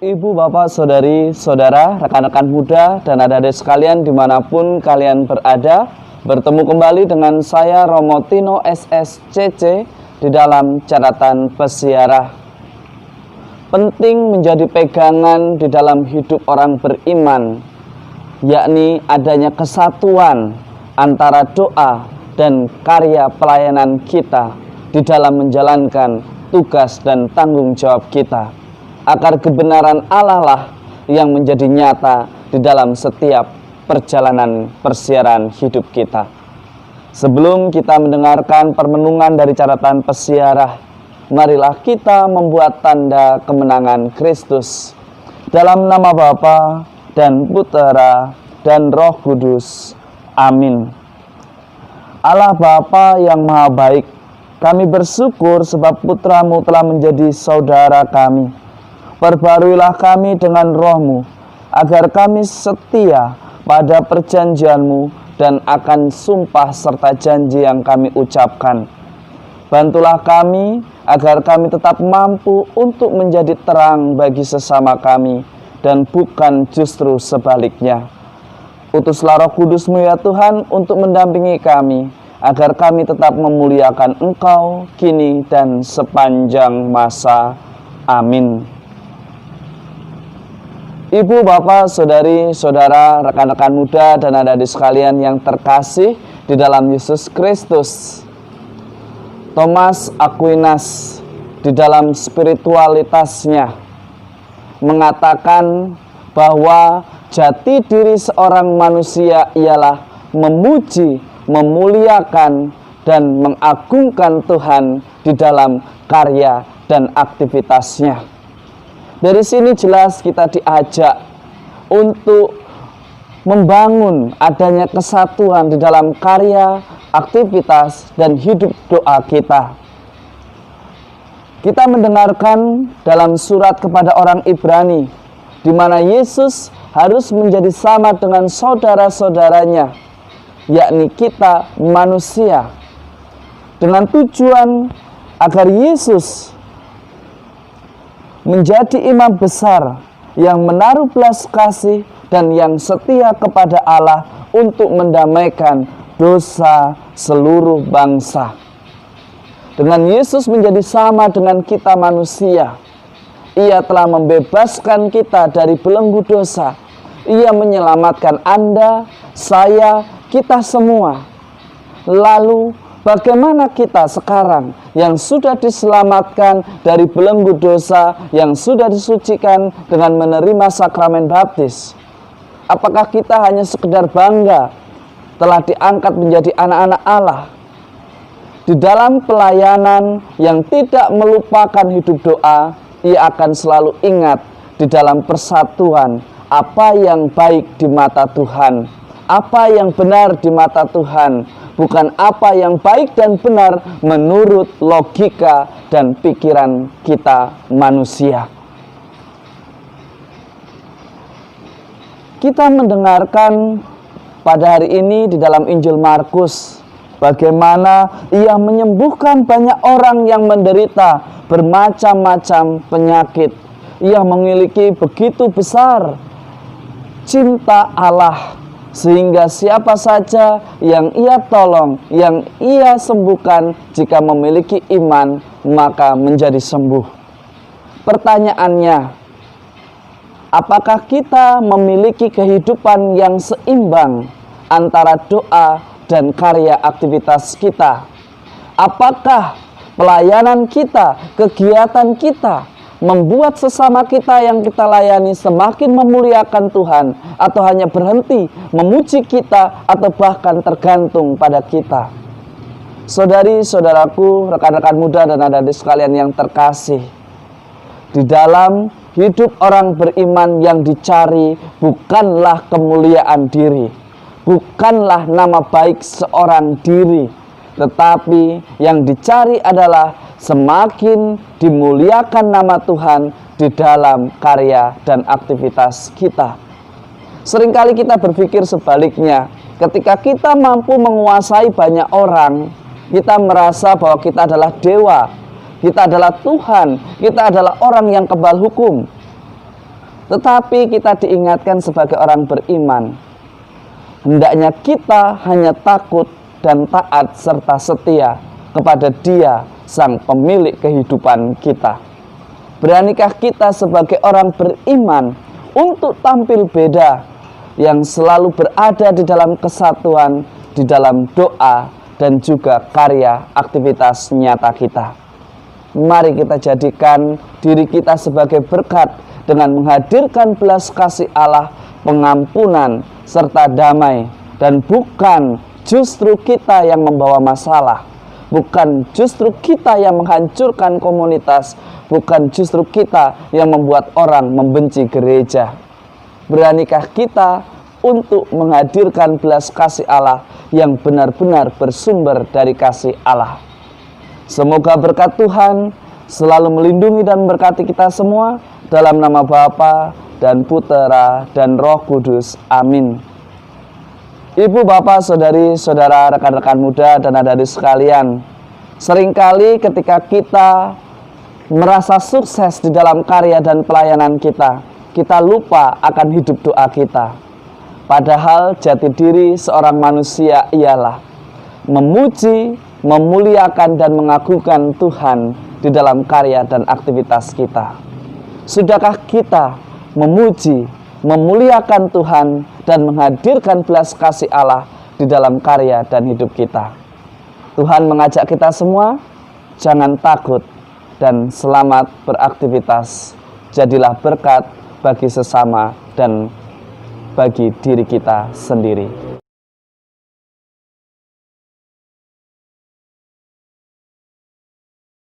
Ibu, bapak, saudari, saudara, rekan-rekan muda, dan adik-adik sekalian dimanapun kalian berada, bertemu kembali dengan saya Romo Tino SSCC di dalam catatan peziarah. Penting menjadi pegangan di dalam hidup orang beriman, yakni adanya kesatuan antara doa dan karya pelayanan kita di dalam menjalankan tugas dan tanggung jawab kita, agar kebenaran Allah lah yang menjadi nyata di dalam setiap perjalanan persiaran hidup kita. Sebelum kita mendengarkan permenungan dari catatan peziarah, marilah kita membuat tanda kemenangan Kristus. Dalam nama Bapa dan Putera dan Roh Kudus. Amin. Allah Bapa yang Maha Baik, kami bersyukur sebab Putra-Mu telah menjadi saudara kami. Perbaruilah kami dengan Roh-Mu, agar kami setia pada perjanjian-Mu dan akan sumpah serta janji yang kami ucapkan. Bantulah kami agar kami tetap mampu untuk menjadi terang bagi sesama kami dan bukan justru sebaliknya. Utuslah Roh Kudus-Mu ya Tuhan untuk mendampingi kami, agar kami tetap memuliakan Engkau kini dan sepanjang masa. Amin. Ibu, bapak, saudari, saudara, rekan-rekan muda, dan adik-adik sekalian yang terkasih di dalam Yesus Kristus, Thomas Aquinas di dalam spiritualitasnya mengatakan bahwa jati diri seorang manusia ialah memuji, memuliakan, dan mengagungkan Tuhan di dalam karya dan aktivitasnya. Dari sini jelas kita diajak untuk membangun adanya kesatuan di dalam karya, aktivitas, dan hidup doa kita. Kita mendengarkan dalam surat kepada orang Ibrani, di mana Yesus harus menjadi sama dengan saudara-saudaranya, yakni kita manusia, dengan tujuan agar Yesus menjadi imam besar yang menaruh belas kasih dan yang setia kepada Allah untuk mendamaikan dosa seluruh bangsa. Dengan Yesus menjadi sama dengan kita manusia, Ia telah membebaskan kita dari belenggu dosa. Ia menyelamatkan Anda, saya, kita semua. Lalu bagaimana kita sekarang yang sudah diselamatkan dari belenggu dosa, yang sudah disucikan dengan menerima sakramen baptis? Apakah kita hanya sekedar bangga telah diangkat menjadi anak-anak Allah? Di dalam pelayanan yang tidak melupakan hidup doa, ia akan selalu ingat di dalam persatuan apa yang baik di mata Tuhan, apa yang benar di mata Tuhan, bukan apa yang baik dan benar menurut logika dan pikiran kita manusia. Kita mendengarkan pada hari ini di dalam Injil Markus, bagaimana Ia menyembuhkan banyak orang yang menderita bermacam-macam penyakit. Ia memiliki begitu besar cinta Allah, sehingga siapa saja yang Ia tolong, yang Ia sembuhkan, jika memiliki iman, maka menjadi sembuh. Pertanyaannya, apakah kita memiliki kehidupan yang seimbang antara doa dan karya aktivitas kita? Apakah pelayanan kita, kegiatan kita membuat sesama kita yang kita layani semakin memuliakan Tuhan, atau hanya berhenti memuji kita, atau bahkan tergantung pada kita? Saudari-saudaraku, rekan-rekan muda, dan adik-adik sekalian yang terkasih, di dalam hidup orang beriman yang dicari bukanlah kemuliaan diri, bukanlah nama baik seorang diri, tetapi yang dicari adalah semakin dimuliakan nama Tuhan di dalam karya dan aktivitas kita. Seringkali kita berpikir sebaliknya. Ketika kita mampu menguasai banyak orang, kita merasa bahwa kita adalah dewa, kita adalah Tuhan, kita adalah orang yang kebal hukum. Tetapi kita diingatkan sebagai orang beriman, hendaknya kita hanya takut dan taat serta setia kepada Dia, Sang Pemilik kehidupan kita. Beranikah kita sebagai orang beriman untuk tampil beda, yang selalu berada di dalam kesatuan, di dalam doa, dan juga karya aktivitas nyata kita. Mari kita jadikan diri kita sebagai berkat dengan menghadirkan belas kasih Allah, pengampunan, serta damai. Dan bukan justru kita yang membawa masalah, bukan justru kita yang menghancurkan komunitas, bukan justru kita yang membuat orang membenci gereja. Beranikah kita untuk menghadirkan belas kasih Allah yang benar-benar bersumber dari kasih Allah? Semoga berkat Tuhan selalu melindungi dan berkati kita semua, dalam nama Bapa dan Putera dan Roh Kudus. Amin. Ibu, bapak, saudari, saudara, rekan-rekan muda dan adik-adik sekalian, seringkali ketika kita merasa sukses di dalam karya dan pelayanan kita, kita lupa akan hidup doa kita. Padahal jati diri seorang manusia ialah memuji, memuliakan dan mengagungkan Tuhan di dalam karya dan aktivitas kita. Sudahkah kita memuji, memuliakan Tuhan dan menghadirkan belas kasih Allah di dalam karya dan hidup kita? Tuhan mengajak kita semua, jangan takut dan selamat beraktivitas. Jadilah berkat bagi sesama dan bagi diri kita sendiri.